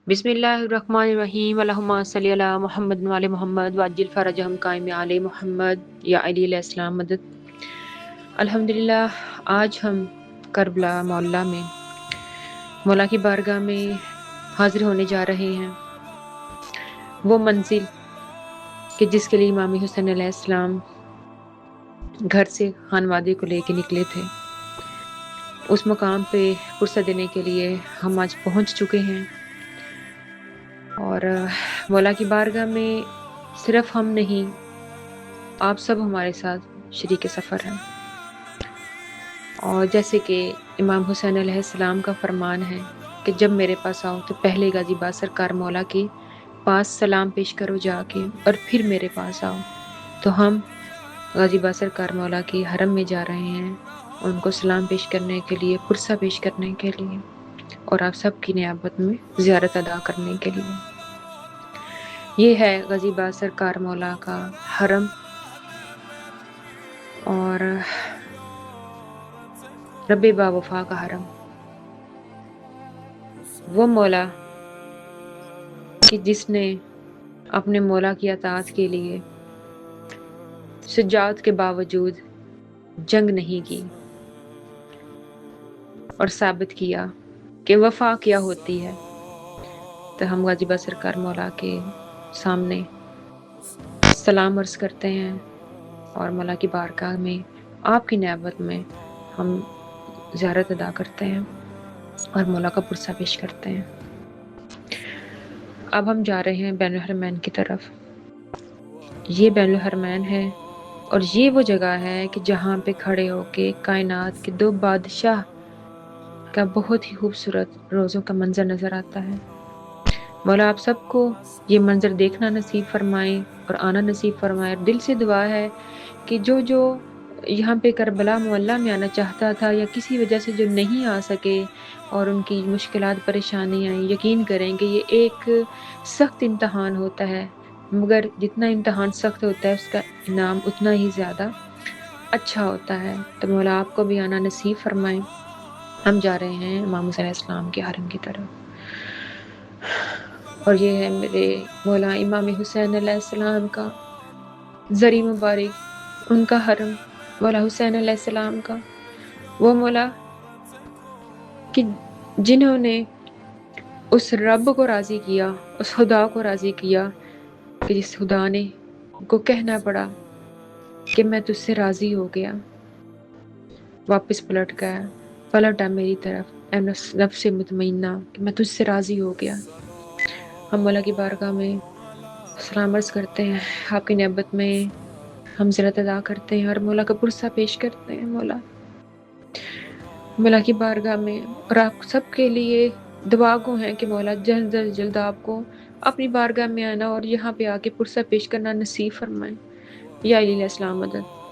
بسم اللہ الرحمن الرحیم اللہم صلی علی محمد وعلی محمد وعجل فرجہم قائم علی محمد یا علی علیہ السلام مدد۔ الحمدللہ آج ہم کربلا معلیٰ میں مولا کی بارگاہ میں حاضر ہونے جا رہے ہیں، وہ منزل کہ جس کے لیے امام حسین علیہ السلام گھر سے خانوادے کو لے کے نکلے تھے۔ اس مقام پہ فرصت دینے کے لیے ہم آج پہنچ چکے ہیں، اور مولا کی بارگاہ میں صرف ہم نہیں، آپ سب ہمارے ساتھ شریک سفر ہیں۔ اور جیسے کہ امام حسین علیہ السلام کا فرمان ہے کہ جب میرے پاس آؤ تو پہلے غازی باز سرکار مولا کے پاس سلام پیش کرو جا کے، اور پھر میرے پاس آؤ۔ تو ہم غازی باز سرکار مولا کے حرم میں جا رہے ہیں ان کو سلام پیش کرنے کے لیے، پرسہ پیش کرنے کے لیے، اور آپ سب کی نیابت میں زیارت ادا کرنے کے لیے۔ یہ ہے غازی باز سرکار مولا کا حرم، اور رب با وفا کا حرم۔ وہ مولا کہ جس نے اپنے مولا کی اطاعت کے لیے شجاعت کے باوجود جنگ نہیں کی، اور ثابت کیا کہ وفا کیا ہوتی ہے۔ تو ہم غازی باز سرکار مولا کے سامنے سلام عرض کرتے ہیں، اور مولا کی بارگاہ میں آپ کی نیابت میں ہم زیارت ادا کرتے ہیں اور مولا کا پرسہ پیش کرتے ہیں۔ اب ہم جا رہے ہیں بین الحرمین کی طرف۔ یہ بین الحرمین ہے، اور یہ وہ جگہ ہے کہ جہاں پہ کھڑے ہو کے کائنات کے دو بادشاہ کا بہت ہی خوبصورت روزوں کا منظر نظر آتا ہے۔ مولا آپ سب کو یہ منظر دیکھنا نصیب فرمائے اور آنا نصیب فرمائے۔ دل سے دعا ہے کہ جو یہاں پہ کربلا معلیٰ میں آنا چاہتا تھا یا کسی وجہ سے جو نہیں آ سکے اور ان کی مشکلات پریشانیاں، یقین کریں کہ یہ ایک سخت امتحان ہوتا ہے، مگر جتنا امتحان سخت ہوتا ہے اس کا انعام اتنا ہی زیادہ اچھا ہوتا ہے۔ تو مولا آپ کو بھی آنا نصیب فرمائے۔ ہم جا رہے ہیں امام حسین علیہ السلام کے حرم کی طرف، اور یہ ہے میرے مولا امام حسین علیہ السلام کا زری مبارک، ان کا حرم، مولا حسین علیہ السلام کا۔ وہ مولا کہ جنہوں نے اس رب کو راضی کیا، اس خدا کو راضی کیا کہ جس خدا نے کو کہنا پڑا کہ میں تجھ سے راضی ہو گیا، واپس پلٹا میری طرف، اے نفس مطمئنہ کہ میں تجھ سے راضی ہو گیا۔ ہم مولا کی بارگاہ میں سلام عرض کرتے ہیں، آپ کی نیابت میں ہم زیارت ادا کرتے ہیں اور مولا کا پرسہ پیش کرتے ہیں۔ مولا کی بارگاہ میں، اور آپ سب کے لیے دعا گو ہیں کہ مولا جلد از جلد آپ کو اپنی بارگاہ میں آنا اور یہاں پہ آ کے پرسہ پیش کرنا نصیب فرمائیں۔ یا علیہ السلام مدد۔